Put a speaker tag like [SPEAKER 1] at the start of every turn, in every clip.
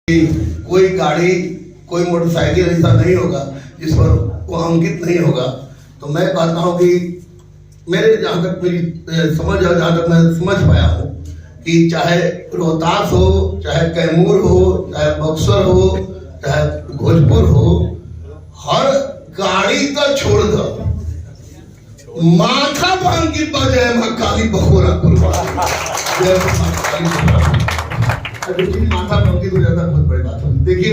[SPEAKER 1] कोई गाड़ी कोई मोटरसाइकिल ऐसा नहीं होगा जिस पर वो अंकित नहीं होगा। तो मैं कहता हूँ कि मेरे जहाँ तक मेरी समझ है, जहाँ तक मैं समझ पाया हूँ कि चाहे रोहतास हो, चाहे कैमूर हो, चाहे बक्सर हो, चाहे भोजपुर हो, हर गाड़ी तो छोड़ दो, माथा पर अंकित बजाय काली बखोरा माथा पर अंकित हो जाता है, बहुत बड़ी बात है। देखिए,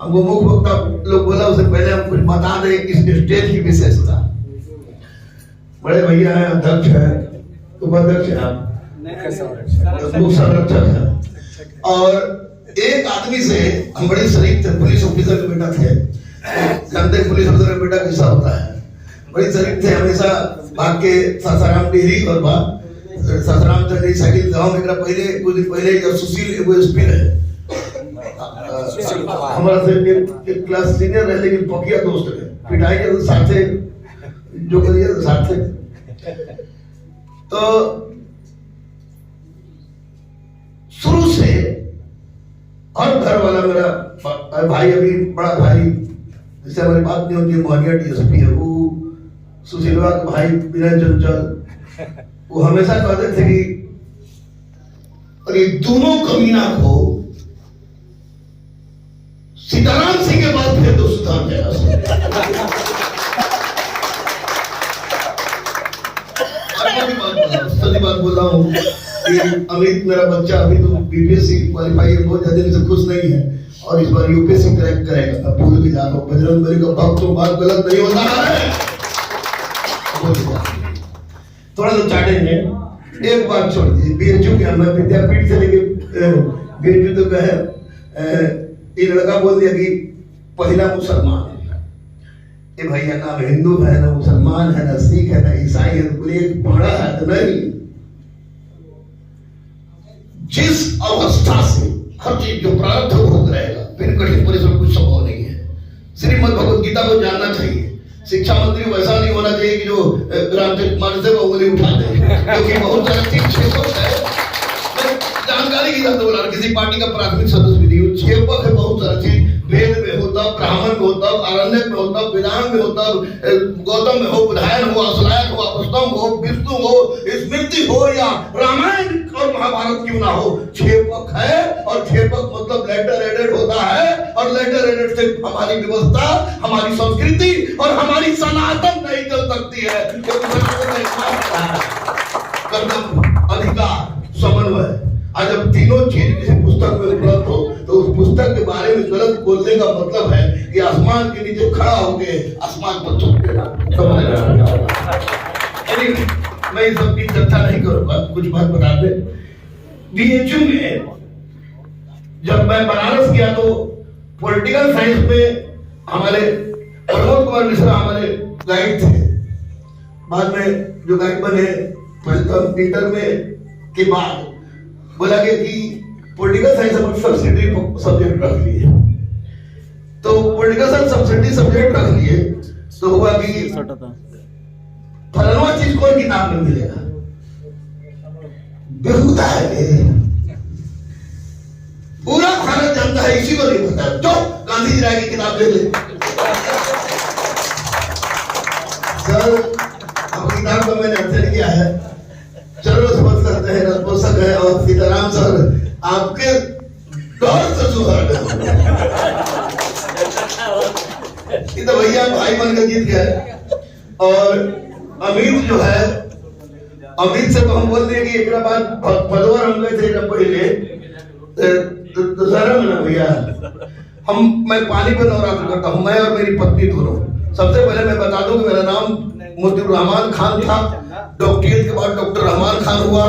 [SPEAKER 1] हमको मुख्य वक्ता लोग बोला, उससे पहले हम कुछ बता दें इस स्टेज की विशेषता। बड़े भैया हैं, अध्यक्ष हैं, उपाध्यक्ष हैं, लोक संरक्षक हैं, और एक आदमी से हम बड़े शरीफ थे, पुलिस ऑफिसर के बेटा थे। जानते पुलिस ऑफिसर का बेटा कैसा होता है, बड़े शरीफ थे, हमेशा भाग के सासाराम डेहरी और सासाराम चंडी साइकिल गांव में पहले कुछ दिन पहले जब सुशील एगो एसपी रहे, हमारा से एक क्लास सीनियर रहे, लेकिन पकिया दोस्त रहे, पिटाई के साथ थे, जो करिए साथ थे। तो शुरू से हर घर वाला मेरा भाई, अभी बड़ा भाई जिससे हमारी बात नहीं होती, मोहनिया डीएसपी है, वो सुशीलवा का भाई विनय चंचल, वो हमेशा कहते थे कि और ये दोनों कमीना को सीताराम सिंह के बाद फिर तो सुधार जाएगा। सही बात बोल रहा हूँ कि अमित मेरा बच्चा अभी तो बीपीएससी क्वालिफाई है, बहुत ज्यादा से खुश नहीं है, और इस बार यूपीएससी क्रैक करेगा। अब भूल भी जा रहा हूँ, बजरंगबली का भक्त तो बात गलत नहीं होता है, थोड़ा तो चाटेंगे। एक बात छोड़ दीजिए, बीएचयू के मैं विद्यापीठ से लेके बीएचयू तो कहे, ये लड़का बोल दिया कि पहला मुसलमान, ये भैया ना हिंदू है, ना मुसलमान है, ना सिख है, ना ईसाई है, तो बोलिए पढ़ा है तो नहीं। जिस अवस्था से हर चीज जो प्रारब्ध भोग रहेगा, फिर कठिन परिश्रम कुछ संभव नहीं है। श्रीमद् भगवद गीता को जानना चाहिए। शिक्षा मंत्री वैसा नहीं होना चाहिए कि जो रामचरितमानस से उंगली उठा दे, क्योंकि बहुत सारे छेपक है। जानकारी की बात बोला, किसी पार्टी का प्राथमिक सदस्य भी नहीं हो, छेपक है बहुत सारा चीज, वेद में होता, ब्राह्मण में होता, आरण्यक में होता, वेदांत में होता, गौतम में हो, बुधायन हो, असलायक हो, अपस्तम हो, विष्णु हो, स्मृति हो, या रामायण और महाभारत क्यों ना हो, छेपक है। और छेपक मतलब लेटर एडेड होता है, और लेटर एडेड से हमारी व्यवस्था, हमारी संस्कृति और हमारी सनातन नहीं चल सकती है। अधिकार, समन्वय, आज जब तीनों चीज किसी पुस्तक में उपलब्ध हो, तो उस पुस्तक के बारे में गलत बोलने का मतलब है कि आसमान के नीचे खड़ा होके आसमान पर थूक देना। मैं इस सब की चर्चा नहीं करूंगा, कुछ बात बता दे। बीएचयू में जब मैं बनारस गया तो पॉलिटिकल साइंस में हमारे प्रमोद कुमार मिश्रा हमारे गाइड थे। बाद में जो गाइड बने, इंटर में के बाद बोला गया कि पॉलिटिकल साइंस सब्सिडी सब्जेक्ट रख लिए। तो पॉलिटिकल साइंस सब्सिडी सब्जेक्ट रख लिए, तो हुआ कि फलनवा चीज कोई किताब में मिलेगा, बेहुदा है, पूरा भारत जानता है, इसी को नहीं पता। जो गांधी जी राय की किताब ले ले सर, अब किताब को मैंने अध्ययन किया है, चलो समझ सकते हैं, रसपोषक है, और सीताराम सर आपके दौर से सुधर गए। तो भैया भाई बनकर जीत गए। और अमित जो है, अमित से तो हम बोल दिए कि एक बार फलवर हम गए थे जब पहले दशहरा में ना भैया, मैं पानी पर नवरात्र करता हूँ, मैं और मेरी पत्नी दोनों। सबसे पहले मैं बता दूं कि मेरा नाम मोतीउर रहमान खान था, डॉक्टरेट के बाद डॉक्टर रहमान खान हुआ।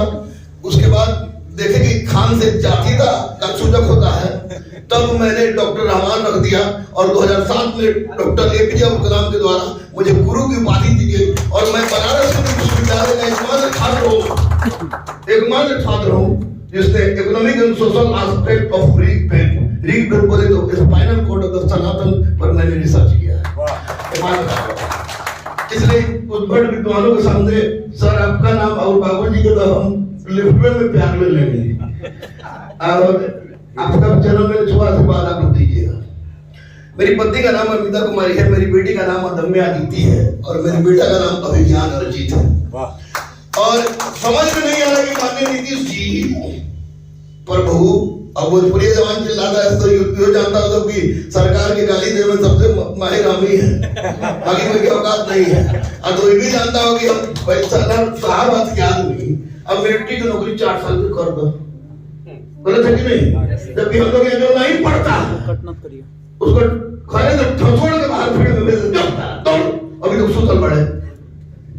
[SPEAKER 1] उसके बाद देखे कि खान से जातीयता का सूचक होता है, तब मैंने डॉक्टर रहमान रख दिया, और 2007 में डॉक्टर एपीजे अब्दुल कलाम के द्वारा मुझे गुरु की उपाधि दी गई, और मैं बनारस विश्वविद्यालय का एकमात्र छात्र हूँ जिसने economic and social aspect of rig बोले तो स्पाइनल कॉर्ड ऑफ द सनातन पर मैंने रिसर्च किया है। इसलिए उस बड़े विद्वानों के सामने सर आपका नाम और बाबूजी के तो हम लिफ्ट में प्यार ले लेंगे। और आपका जन्म में छुआ से बाद मेरी पत्नी का नाम अमिता कुमारी है, मेरी बेटी का नाम अदम्या अदिति है और मेरे बेटा का नाम अभिज्ञान अरिजीत है। और समझ में नहीं आ रहा कि माननीय नीतीश जी प्रभु अब भोजपुरी जवान चिल्लाता है तो यूपी जानता हो कि सरकार की गाली देने में सबसे माहिर हम ही है, बाकी कोई की औकात नहीं है। और तो ये भी जानता हो कि हम पैसा साहब क्या आदमी अब मिलिट्री की नौकरी 4 साल में कर दो, गलत है कि नहीं? जबकि हम लोग जो नहीं पढ़ता उसको खड़े से ठोड़ के बाहर फील्ड में भेज दो, अभी लोग सुतल पड़े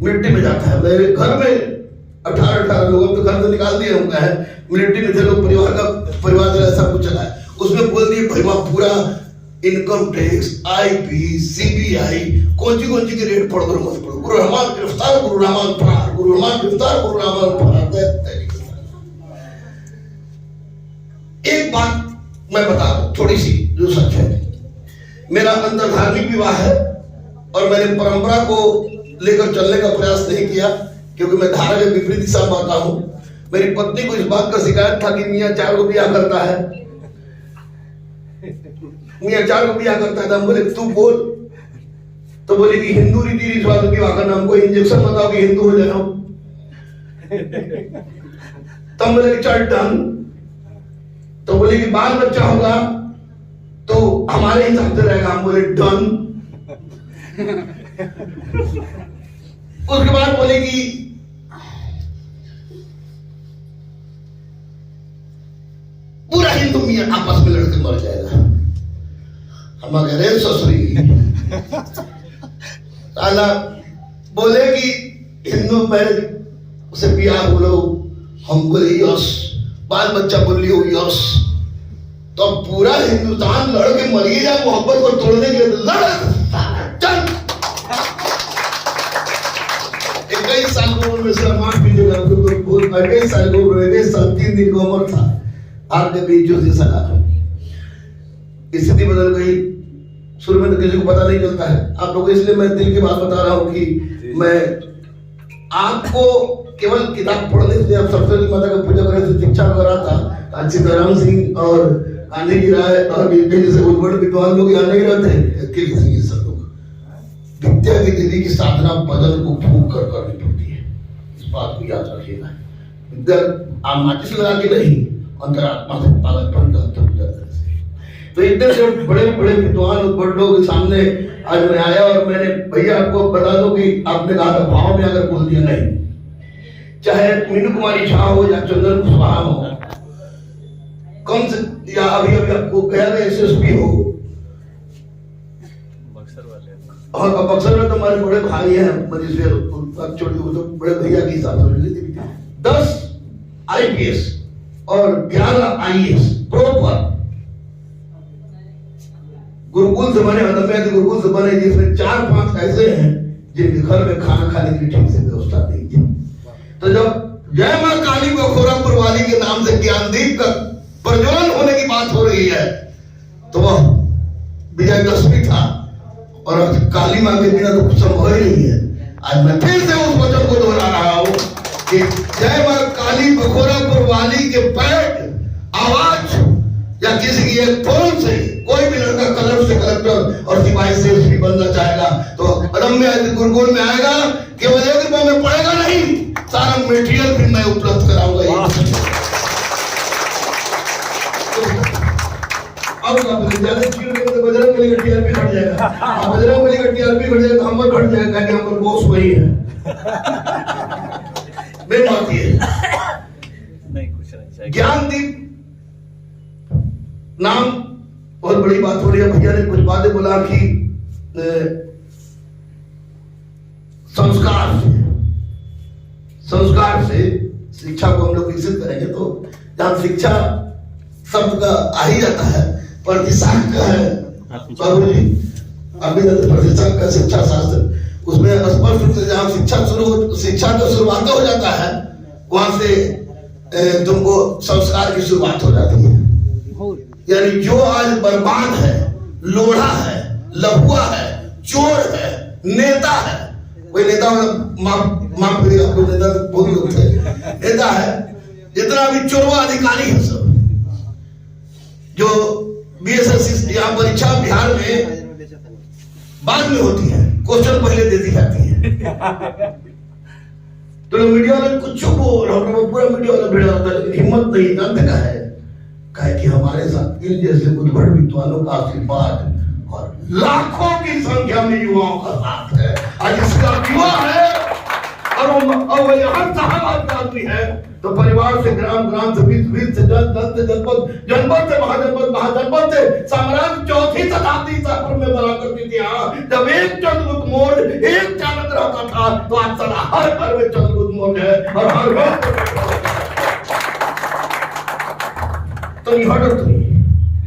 [SPEAKER 1] मिलिट्री में जाता है। मेरे घर में 18 लोगों को घर से निकाल दिए होंगे हैं, मिलिट्री में थे लोग, परिवार जो ऐसा कुछ चला है उसमें बोल दिए भाई पूरा इनकम टैक्स, आईपी, सीबीआई, कौन सी की रेट पढ़ करो मत पढ़ो, गुरु रहमान गिरफ्तार, गुरु रहमान फरार, गुरु रहमान गिरफ्तार, गुरु रहमान फरार। एक बात मैं बता दूं थोड़ी सी जो सच है, मेरा अंतर धार्मिक विवाह है और मैंने परंपरा को लेकर चलने का प्रयास नहीं किया क्योंकि मैं धारा के विपरीत दिशा में आता हूं। मेरी पत्नी को इस बात का शिकायत था कि मियां 4 को ब्याह करता है, मियां 4 को ब्याह करता है। हम बोले तू बोल, तो बोले कि हिंदू रीति रिवाज की वाकर नाम को इंजेक्शन बताओ कि हिंदू हो जाओ। तब बोले कि चल डन। तो बोले कि बाल बच्चा होगा तो हमारे हिसाब से रहेगा, हम बोले डन। उसके बाद बोले कि पूरा हिंदू मियां आपस में लड़के मर जाएगा। हम अगर ससुरी साला बोले कि हिंदू मैरिज से ब्याह बोलो, हम बोले यस, बाल बच्चा बोल लियो यस। तो पूरा हिंदुस्तान लड़के मर ही जाए मोहब्बत को तोड़ने के लिए, लड़ चल 21 साल की उम्र में से माफ कीजिएगा, 21 साल की उम्र में 3 दिन की उम्र था, आपने बीजों से सगा। स्थिति बदल गई, शुरू में तो किसी को पता नहीं चलता है आप लोग, इसलिए मैं दिल की बात बता रहा हूं कि मैं आपको केवल किताब पढ़ने से, आप सरस्वती माता का पूजा करने से शिक्षा कर रहा था। आज सीताराम सिंह और गांधी जी राय और जैसे बड़े विद्वान लोग यहाँ नहीं रहते, अकेले सब लोग विद्या की देवी की साधना बदन को फूंक कर करनी पड़ती है, इस बात को याद रखिएगा। विद्या आप माचिस लगा के नहीं, अंतरात्मा से पागलपन का अंतर हो जाता है। तो इतने से बड़े बड़े विद्वान और बड़े लोगों के सामने आज मैं आया और मैंने भैया आपको बता दो कि आपने कहा था भाव में अगर बोल दिया नहीं, चाहे मीनू कुमारी झा हो या चंदन कुशवाहा हो, कम से या अभी आपको गया एसएसपी हो, और बक्सर में तो हमारे बड़े भाई हैं मनीष छोटे तो बड़े भैया के हिसाब से 10 आईपीएस और 11 आईएएस प्रॉपर गुरुकुल से बने, गुरुकुल से बने, जिसमें 4-5 ऐसे हैं जिनके घर में खाना खाने की ठीक से व्यवस्था नहीं थी। तो जब जय मां काली बखोरापुर वाली के नाम से ज्ञानदीप का प्रज्वलन होने की बात हो रही है तो वह विजयदशमी था और काली मां के बिना तो कुछ संभव ही नहीं है। आज मैं फिर से उस वचन को दोहरा रहा हूं कि जय मां काली बखोरापुर वाली के पैट आवाज या किसी की एक फोन से कोई भी लड़का कलर से कलेक्टर और सिपाही से भी बनना चाहेगा तो रम्या गुरुकुल में आएगा, केवल 1 रुपया में पड़ेगा नहीं, सारा मटेरियल भी मैं उपलब्ध कराऊंगा। अब बजरंगबली का टीआरपी घट जाएगा, बजरंगबली का टीआरपी घट जाएगा तो हम घट जाएगा कि हम बॉस वही है। मेरी बात ये नहीं, कुछ नहीं। ज्ञानदीप नाम बहुत बड़ी बात हो रही है। भैया ने कुछ बातें बोला कि संस्कार से शिक्षा को हम लोग विकसित करेंगे, तो जहां शिक्षा शब्द का आ ही जाता है, प्रतिशाख का है बाबू जी, अभी प्रतिशाख का शिक्षा शास्त्र, उसमें स्पष्ट रूप से जहां शिक्षा का शुरुआत हो जाता है वहां से तुमको संस्कार की शुरुआत हो जाती है। यानी जो आज बर्बाद है, लोढ़ा है, लहुआ है, चोर है, नेता है, कोई नेता माफ करिए आपको, नेता बहुत लोग थे, नेता है, जितना भी चोरवा अधिकारी है सब, जो बीएसएस जहां परीक्षा बिहार में बाद में होती है, क्वेश्चन पहले दे दी जाती है। तो मीडिया वाले कुछ बोल, हम लोग पूरा मीडिया वाला भिड़ा रहता है, लेकिन हिम्मत नहीं जानते का है कि हमारे साथ इन जैसे उद्भट विद्वानों का आशीर्वाद और लाखों की संख्या में युवाओं का साथ है। आज इसका युवा है और वो यहाँ साहब का आदमी है, तो परिवार से ग्राम, ग्राम से बीस से जनपद से जनपद से महाजनपद, महाजनपद से साम्राज्य चौथी शताब्दी ईसा में बना करती थी। जब एक चंद्रगुप्त मौर्य एक चाणक्य रहता था, तो आज साला हर घर में चंद्रगुप्त मौर्य है और हर घर तो निहटत नहीं।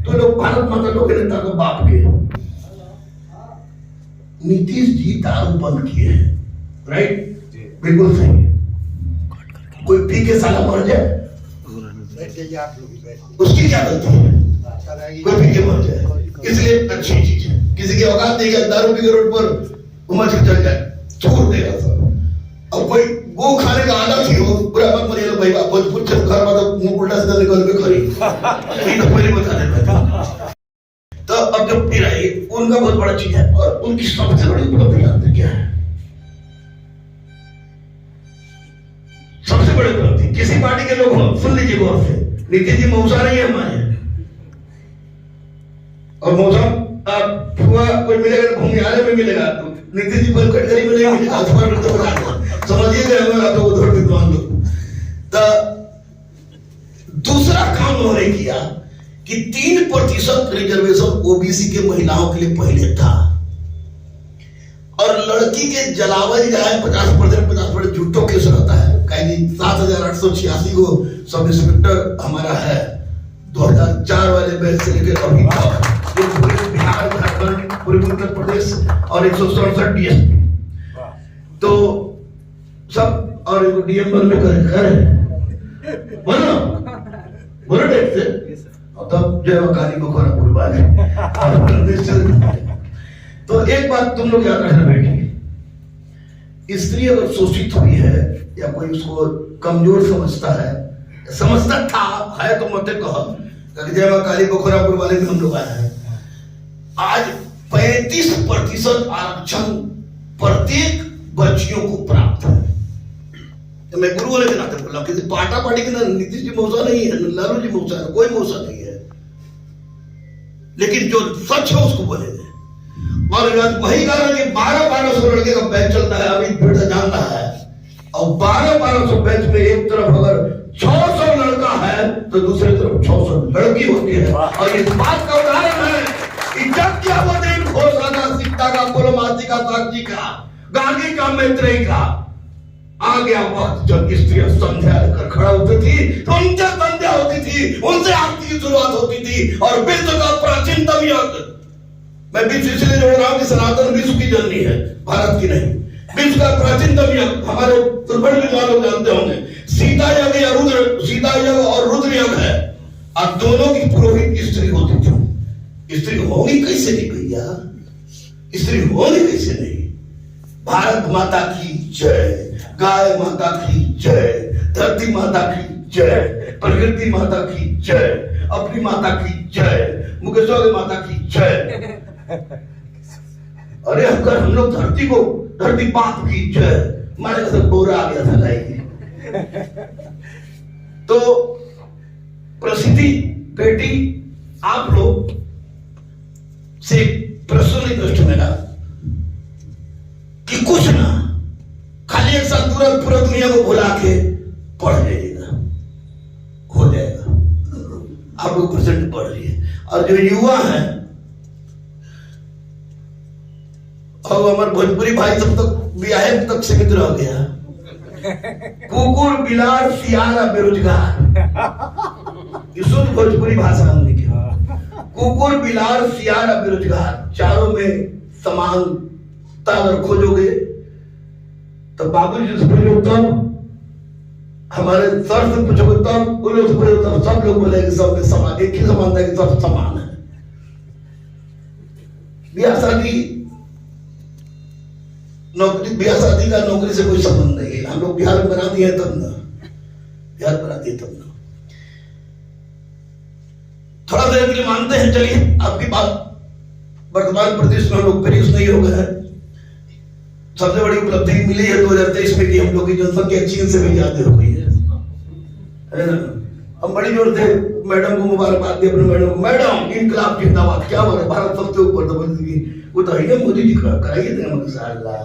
[SPEAKER 1] तो लोग भारत माता लोग के नेता को बाप के नीतीश जी दारू बंद किए हैं, राइट? बिल्कुल सही। कोई पी के साला मर जाए उसकी क्या गलती है? कोई पी के मर जाए, इसलिए अच्छी चीज है। किसी की औकात नहीं है दारू पी के रोड पर उमड़ के चल जाए, छोड़ देगा सब। और कोई वो खाने का आदत ही हो, पूरा मत मरिए लो भाई, भोजपुर से घर मतलब मुंह उल्टा सीधा निकल के खरी यही तो पहले बता देता था। तो अब जब पी रही उनका बहुत बड़ा चीज है, और उनकी सबसे बड़ी उपलब्धि जानते क्या है? सबसे बड़ी उपलब्धि किसी पार्टी के लोग हो, सुन लीजिए गौर से, नीतीश जी मौसा नहीं है हमारे, और मौसा आप हुआ कोई मिलेगा भूमिहारे में मिलेगा, नीतीश जी पर कटघरी में नहीं मिलेगा, समझिएगा हमें तो उधर विद्वान लोग। तो दूसरा काम उन्होंने किया कि 3% रिजर्वेशन ओबीसी के महिलाओं के लिए पहले था, और लड़की के जलावल जाए 50% झूठो केस रहता है। 7,886 को सब इंस्पेक्टर हमारा है 2004 वाले बैच से लेकर अभी तक, पूरे बिहार, झारखंड, पूरे उत्तर प्रदेश और 167 डीएसपी तो सब, और डीएम बनने करे बोलो बोलो डेट से, और तब जय काली बखोरा बुलवाले। तो एक बात तुम लोग याद रखना बेटी, स्त्री अगर शोषित हुई है या कोई उसको कमजोर समझता है, समझता था है तो मत कहो, जय मां काली बखोरापुर वाले भी हम लोग आए हैं। आज 35% आरक्षण प्रत्येक बच्चियों को प्राप्त है। तो मैं गुरु वाले के नाते बोला, किसी पार्टा पार्टी के ना नीतीश जी मौसा नहीं है, लालू जी मौसा है, कोई मौसा नहीं है, लेकिन जो सच है उसको बोलेंगे। और वही कारण कि 1200 लड़के का बैच चलता है, अभी बेटा जानता है, और 1200 बैच में एक तरफ अगर 600 लड़का है तो दूसरी तरफ 600 लड़की होती है। और इस बात का उदाहरण है कि जब क्या वो दिन घोषणा का, सीता का, कुलमाती का, साक्षी का, गांधी का, मैत्रेयी का, आ गया वक्त जब स्त्रियां संध्या लेकर खड़ा होती थी, तो उनसे संध्या होती थी, उनसे आरती की शुरुआत होती थी। और विश्व का प्राचीनतम यज्ञ, मैं विश्व इसलिए जोड़ रहा हूं कि सनातन विश्व की जननी है, भारत की नहीं। विश्व का प्राचीनतम यज्ञ हमारे दुर्बल विद्वान लोग जानते होंगे, सीता यज्ञ या रुद्र, सीता यज्ञ और रुद्र यज्ञ है, और दोनों की पुरोहित स्त्री होती थी। स्त्री होगी कैसे नहीं भैया, स्त्री होगी कैसे नहीं? भारत माता की जय, गाय माता की जय, धरती माता की जय, प्रकृति माता की जय, अपनी माता की जय, मुकेश्वर माता की जय। अरे अगर हम लोग धरती को, धरती बाप की जय, हमारे घर बोरा आ गया था लाइए। तो प्रसिद्धि बेटी, आप लोग से प्रश्न नहीं दृष्टि मेरा कि कुछ ना, खाली एक साथ पूरा दुनिया को भुला के पढ़ लीजिएगा, हो जाएगा। आप लोग परसेंट पढ़ लिए, और जो युवा हैं और हमारे भोजपुरी भाई सब तक ब्याह तक सीमित रह गया। कुकुर, बिलार, सियारा, बेरोजगार, ये शुद्ध भोजपुरी भाषा हमने किया। कुकुर, बिलार, सियारा, बेरोजगार, चारों में समानता अगर खोजोगे तो बाबूजी से पूछो तब, हमारे सर से पूछोगे तब, उन लोग से पूछो तब, सब लोग बोलेंगे सब में समान, एक ही समानता है कि सब समान है। ब्याह शादी, नौकरी, ब्याह शादी का नौकरी से कोई संबंध नहीं है। हम लोग बिहार में बना दिए तब ना, बिहार बना दिए तब ना। थोड़ा देर के लिए मानते हैं, चलिए आपकी बात वर्तमान प्रदेश में हम लोग पेरिस नहीं हो गए हैं। सबसे बड़ी उपलब्धि मिली है 2023 में कि हम लोग की जनसंख्या चीन से भी ज्यादा हो गई है ना। हम बड़ी जोर से मैडम को मुबारकबाद दी, अपने मैडम को, मैडम इनकलाब जिंदाबाद, क्या बोले भारत सबसे ऊपर दबेगी, वो तो है मोदी जी कराइए थे माशाअल्लाह।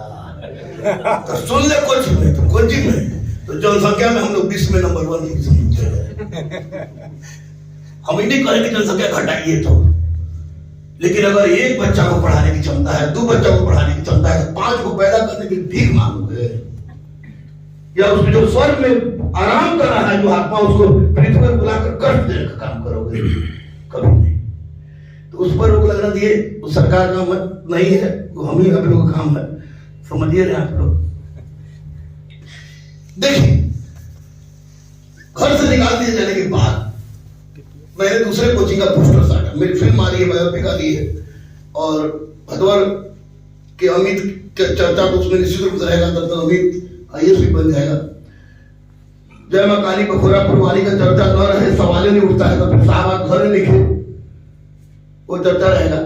[SPEAKER 1] तो सुन ले कोचिंग में, तो कोचिंग में तो जनसंख्या में हम लोग विश्व में नंबर 1 हम नहीं कहें कि जनसंख्या घटाइए तो, लेकिन अगर एक बच्चा को पढ़ाने की क्षमता है, 2 बच्चा को पढ़ाने की क्षमता है, 5 को पैदा करने की भीख मांगोगे, या उसमें जो स्वर्ग में आराम कर रहा है जो आत्मा, उसको पृथ्वी पर बुलाकर कष्ट देने का काम करोगे? कभी नहीं। तो उस पर रोक लगना दिए, उस सरकार का मत नहीं है, वो हम ही आप लोगों का काम है, समझिए रहे आप लोग। देखिए, घर से निकाल दिए जाने के बाद मैंने दूसरे कोचिंग का पोस्टर साटा, मेरी फिल्म आ रही है, बायोपिक आ रही है, और भदौर के अमित के चर्चा तो उसमें निश्चित रूप से रहेगा, तब तक अमित IAS भी बन जाएगा। जय मां काली बखोरापुर वाली का चर्चा न रहे, सवाल ही नहीं उठता है, तो फिर साहब आप घर लिखे, वो चर्चा रहेगा।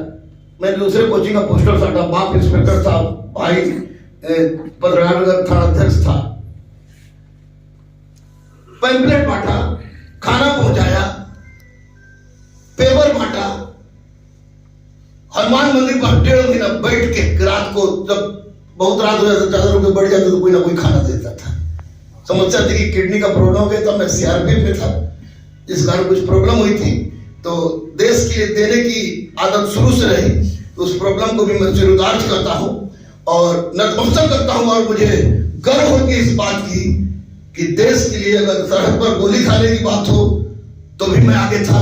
[SPEAKER 1] मैंने दूसरे कोचिंग का पोस्टर साटा, बाप इंस्पेक्टर साहब, भाई पत्रकार नगर थाना अध्यक्ष था, पैम्पलेट बांटा, खाना पहुंचाया, पेपर बांटा, हनुमान मंदिर पर 1.5 महीना बैठ के रात को, जब बहुत रात हो जाता, 4 रुपये बढ़ जाते, तो कोई ना कोई खाना देता था। समस्या थी कि किडनी का प्रॉब्लम हो गया था, मैं CRPF में था, इस कारण कुछ प्रॉब्लम हुई थी, तो देश के लिए देने की आदत शुरू से रही, तो उस प्रॉब्लम को भी मैं सिरोधार्य करता हूँ और नतमस्तक करता हूँ। और मुझे गर्व होगी इस बात की कि देश के लिए अगर सरहद पर गोली खाने की बात हो तो भी मैं आगे था,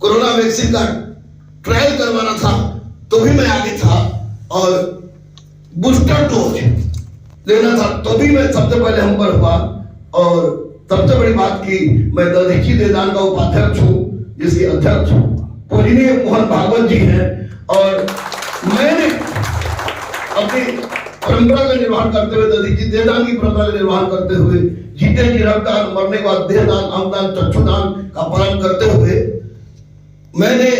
[SPEAKER 1] कोरोना वैक्सीन का ट्रायल करवाना था तो भी मैं आगे था, और बूस्टर डोज लेना था तो भी मैं सबसे पहले हम पर हुआ। और सबसे बड़ी बात की, मैं दधीची देदान का उपाध्यक्ष हूँ, जिसके अध्यक्ष पूजनीय मोहन भागवत जी हैं, और मैंने अपनी परंपरा का निर्वहन करते हुए, दधीची देदान की परंपरा का निर्वहन करते हुए, जीते जी रक्तदान, मरने के बाद देहदान, अंगदान, चक्षुदान का पालन करते हुए मैंने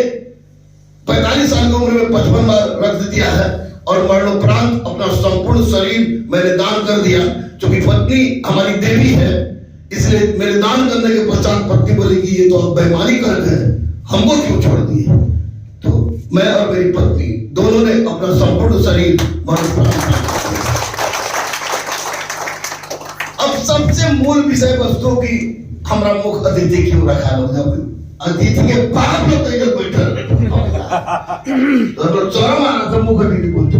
[SPEAKER 1] 45 साल की उम्र में 55 बार रक्त दिया है, और मरणोपरांत अपना संपूर्ण शरीर मैंने दान कर दिया। क्योंकि पत्नी हमारी देवी है, इसलिए मेरे दान करने के पश्चात पत्नी बोलेगी ये तो आप बेईमानी कर गए, हमको क्यों छोड़ दिए? तो मैं और मेरी पत्नी दोनों ने अपना संपूर्ण शरीर मरणोपरांत। अब सबसे मूल विषय वस्तु की हमारा मुख्य अतिथि क्यों रखा लोग, अतिथि के बाप लोग तो बैठे तो शर्म आ रहा था, मुख्य अतिथि बोलते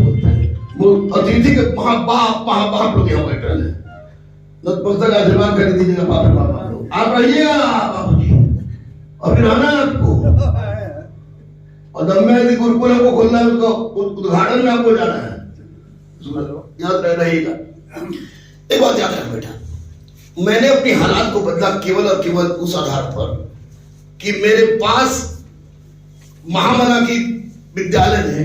[SPEAKER 1] अतिथि के महाबाप लोग यहाँ बैठे हैं, नतमस्तक आशीर्वाद कर दीजिएगा बाप लोग, आप रहिएगा बाबू जी, अभी रहना है आपको, और दम्यादि गुरुकुल आपको खोलना है, उसका उद्घाटन में आपको जाना है, याद रहिएगा। एक बात याद रख बेटा, मैंने अपनी हालात को बदला केवल और केवल उस आधार पर कि मेरे पास महामना की विद्यालय ने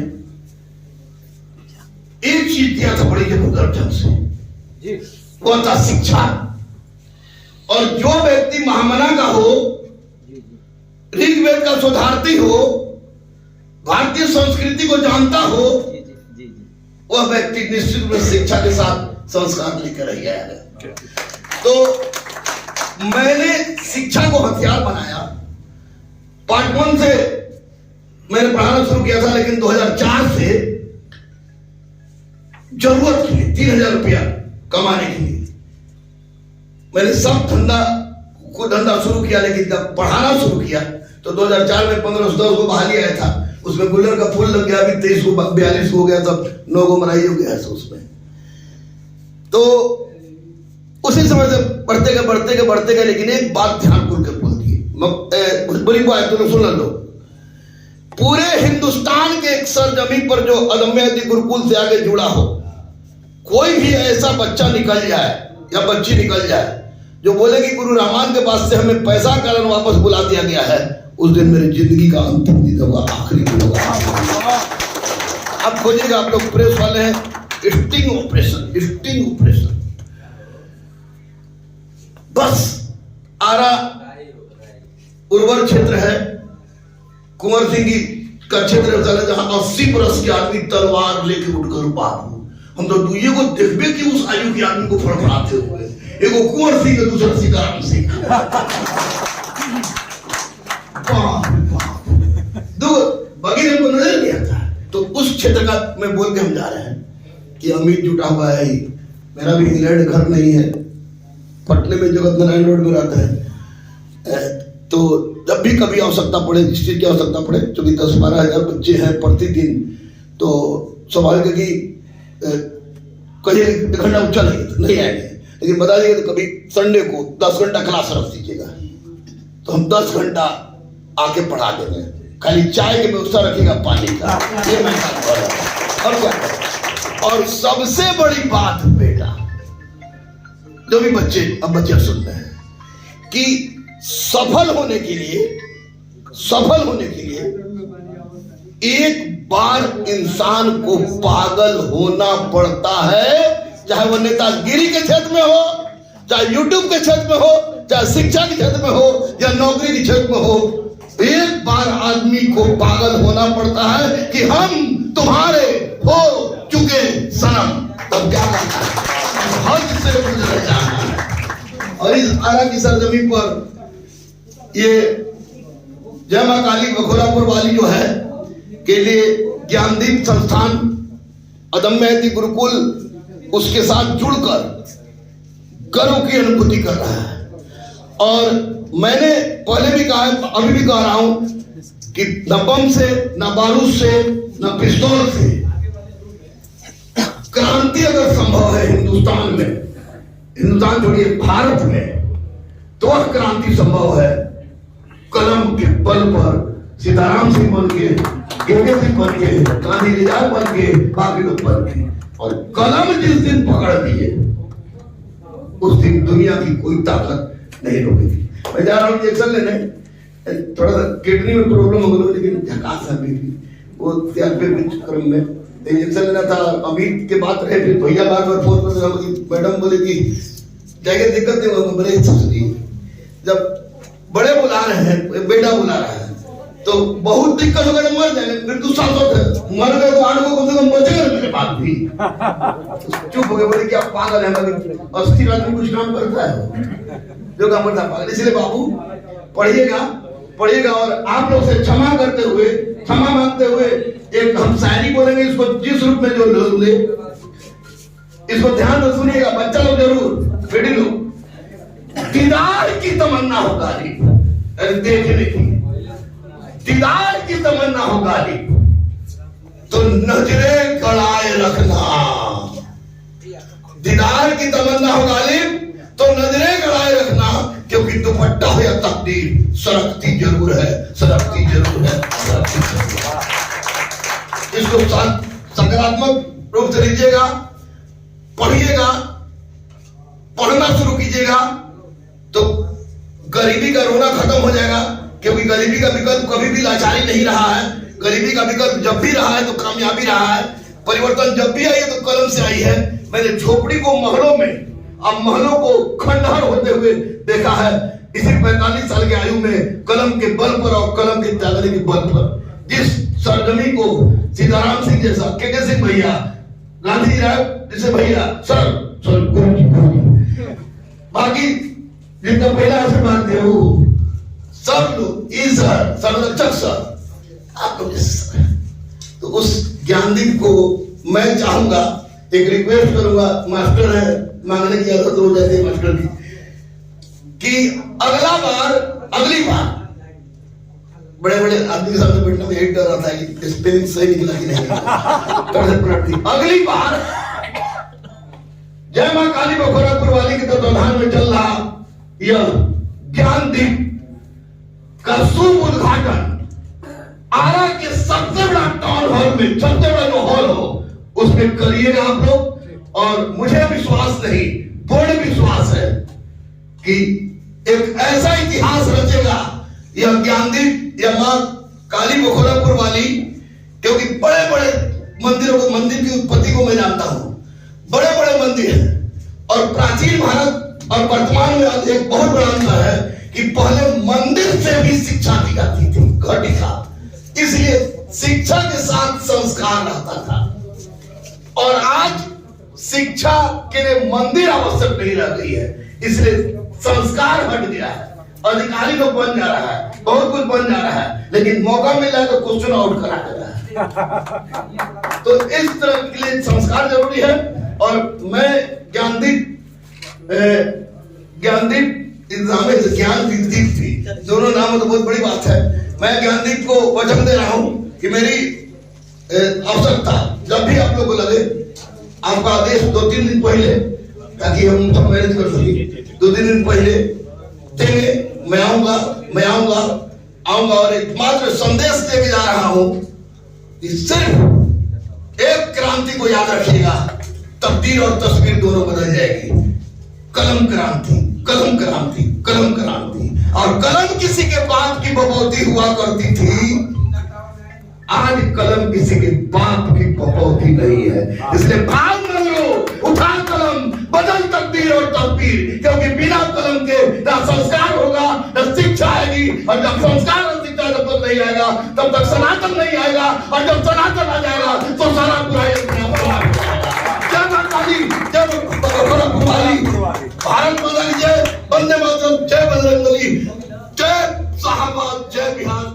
[SPEAKER 1] एक चीज दिया था बड़ी जबरदस्त ढंग से, वो था शिक्षा। और जो व्यक्ति महामना का हो, ऋग्वेद का शोधार्थी हो, भारतीय संस्कृति को जानता हो, वह व्यक्ति निश्चित रूप से शिक्षा के साथ संस्कार लेकर ही आएगा। तो मैंने शिक्षा को हथियार बनाया। पार्ट 1 से मैंने पढ़ाना शुरू किया था, लेकिन 2004 से जरूरत के लिए 3000 रुपया कमाने के लिए मैंने सब धंधा शुरू किया। लेकिन जब पढ़ाना शुरू किया तो 2004 में 1510 को बहाली आया था, उसमें गुलर का फूल लग गया, अभी 23 को 42 हो गया, तब 9 को मनाई हो गया उसमें। तो उसी समय से बढ़ते गए। लेकिन एक बात ध्यान खुल कर बोल दी, भोजपुरी को आए तो सुन लो, पूरे हिंदुस्तान के एक सरजमीन पर जो अदम्यादि गुरुकुल से आगे जुड़ा हो, कोई भी ऐसा बच्चा निकल जाए या बच्ची निकल जाए जो बोले कि गुरु रहमान के पास से हमें पैसा कारण वापस बुला दिया गया है, उस दिन मेरी जिंदगी का अंतिम दिन होगा, आखिरी दिन होगा। आप खोजिएगा, आप लोग प्रेस वाले हैं, स्टिंग ऑपरेशन बस। आरा उर्वर क्षेत्र है, कुंवर सिंह का क्षेत्र ऐसा है जहां 80 बरस के आदमी तलवार लेके उठकर बाबू, हम तो दुनिया को देखबे कि उस आयु के आदमी को फड़फड़ाते हुए, एगो कुंवर सिंह दूसरा सीताराम सिंह। बाकी हमको नजर नहीं आता। तो उस क्षेत्र का मैं बोल के हम जा रहे हैं कि अमित जुटा हुआ है। मेरा भी इंग्लैंड घर नहीं है, पटने में जगत नारायण रोड में रहता है। तो जब भी कभी आवश्यकता पड़े, इस चीज की आवश्यकता पड़े, क्योंकि 10-12 हजार बच्चे हैं प्रतिदिन, तो स्वाभाविक है कि कहीं 1 घंटा उच्चा नहीं आएंगे, लेकिन बता देंगे तो कभी संडे को 10 घंटा क्लास रख दीजिएगा, तो हम 10 घंटा आके पढ़ा देंगे। खाली चाय की व्यवस्था रखिएगा, पानी का, ये मैं और क्या। और सबसे बड़ी बात बेटा, जो भी बच्चे अब बच्चे सुन रहे हैं, कि सफल होने के लिए एक बार इंसान को पागल होना पड़ता है, चाहे वो नेतागिरी के क्षेत्र में हो, चाहे यूट्यूब के क्षेत्र में हो, चाहे शिक्षा के क्षेत्र में हो, या नौकरी के क्षेत्र में हो। एक बार आदमी को पागल होना पड़ता है कि हम तुम्हारे हो चुके सनम, तब क्या करना है, हद से गुजर जाना है। और इस आरा की सरजमी पर ये जय मां काली बखोरापुर वाली जो है के लिए ज्ञानदीप संस्थान अदम्य गुरुकुल उसके साथ जुड़कर गर्व की अनुभूति कर रहा है। और मैंने पहले भी कहा है, अभी भी कह रहा हूं कि न बम से, न बारूद से, न पिस्तौल से क्रांति अगर संभव है हिंदुस्तान में, हिंदुस्तान छोड़िए भारत में, तो वह क्रांति संभव है कलम के बल पर। सीताराम सिंह बन के, गेगे सिंह बन के, गांधी निजात बन के, बाकी लोग बन के, और कलम जिस दिन पकड़ दिए उस दिन दुनिया की कोई ताकत नहीं रोकेगी। मैं जा रहा हूँ इंजेक्शन लेने, थोड़ा सा किडनी में प्रॉब्लम हो गई, लेकिन झकास है अभी भी वो क्रम में इंजेक्शन लेना था। अमित के बात रहे, फिर भैया बार बार फोन कर मैडम बोले कि जाएगा दिक्कत नहीं होगा। बड़े जब बड़े बुला रहे हैं, बेटा बुला रहा है, तो बहुत दिक्कत होगा, तो मर जाएंगे। फिर दूसरा सोच मर गए तो 8 को कम से कम बचेगा मेरे बात भी। चुप हो गए, बोले कि आप पागल है, अस्थिर आदमी कुछ काम करता है जो काम करता पागल। इसलिए बाबू पढ़िएगा और आप लोग से क्षमा करते हुए, क्षमा मांगते हुए एक हम शायरी बोलेंगे, इसको जिस रूप में जो लोग ले, इसको ध्यान से सुनिएगा बच्चा लोग जरूर, बेटी लोग। दीदार की तमन्ना हो गाली, देखने की दीदार की तमन्ना हो गाली, तो नजरें गड़ाए रखना। दीदार की तमन्ना हो गाली तो नजरें गड़ाए रखना, क्योंकि दुपट्टा हो या तकदीर सरकती जरूर है, सरकती जरूर है, सरकती जरूर है। इसको सकारात्मक रूप से लीजिएगा, पढ़िएगा, पढ़ना शुरू कीजिएगा, तो गरीबी का रोना खत्म हो जाएगा। क्योंकि गरीबी का विकल्प कभी भी लाचारी नहीं रहा है, गरीबी का विकल्प जब भी रहा है तो कामयाबी रहा है। परिवर्तन जब भी आई है तो कलम से आई है। मैंने झोपड़ी को महलों में, अब महलों को खंडहर होते हुए देखा है। इसी 45 साल की आयु में कलम के बल पर और कलम के त्यागने के बल पर जिस सरजमी को सीताराम सिंह जैसा, केके सिंह भैया, गांधी जैसे भैया, सर गुरु जी, बाकी जिनका पहला आशीर्वाद दे वो सब लोग, सर संरक्षक सर, आपको तो उस ज्ञानदीप को मैं चाहूंगा, एक रिक्वेस्ट करूंगा, मास्टर है, मांगने की आदत हो जाती है मास्टर की, कि अगली बार बड़े आदमी के सामने बैठने में एक डर आता है कि स्पेलिंग सही निकला कि नहीं। अगली बार जय मां काली बखोरापुर वाली के तत्वाधान में चल रहा यह ज्ञानदीप का शुभ उद्घाटन आरा के सबसे बड़ा टाउन हॉल में, सबसे बड़ा जो हॉल हो उसमें करिएगा आप लोग। और मुझे विश्वास नहीं, पूर्ण विश्वास है कि एक ऐसा इतिहास रचेगा यह ज्ञानदीप या मां काली बखोरापुर वाली, क्योंकि बड़े बड़े मंदिरों को, मंदिर की उत्पत्ति को मैं जानता हूं, बड़े बड़े मंदिर हैं। और प्राचीन भारत और वर्तमान में एक बहुत बड़ा अंतर है कि पहले मंदिर से भी शिक्षा दी जाती थी, घटिका शिक्षा के साथ संस्कार रहता था। और आज शिक्षा के लिए मंदिर आवश्यक नहीं रह गई है, इसलिए संस्कार हट गया है। अधिकारी लोग बन जा रहा है, बहुत कुछ बन जा रहा है, लेकिन मौका मिला तो क्वेश्चन आउट करा दे रहा है। तो इस तरह के लिए संस्कार जरूरी है। और मैं ज्ञानदीप इंतजाम ज्ञानदीप थी, दोनों नाम तो बहुत बड़ी बात है। मैं ज्ञानदीप को वचन दे रहा हूं कि मेरी आवश्यकता जब भी आप लोग को लगे, आपका आदेश 2-3 दिन पहले, ताकि हम सब मैनेज कर सके, 2-3 दिन पहले देंगे। मैं आऊंगा और एक मात्र संदेश देके जा रहा हूं कि सिर्फ एक क्रांति को याद रखिएगा, तब्दील और तस्वीर दोनों बदल जाएगी। कलम क्रांति, कलम क्रांति, कलम क्रांति। और कलम किसी के बाप की बपौती हुआ करती थी, आज कलम किसी के बाप की बपौती नहीं है। इसलिए भाग न लो, उठा कलम, बदल तकदीर और तस्वीर, क्योंकि बिना कलम के ना संस्कार होगा, ना शिक्षा आएगी। और जब संस्कार और शिक्षा जब तक नहीं आएगा, तब तक सनातन नहीं आएगा। और जब सनातन आ जाएगा तो सारा बुराई अपने आप हो जाएगा। जय माता दी, जय भारत माता की जय, वंदे मातरम, जय बजरंगबली, जय शाहबाद, जय बिहार।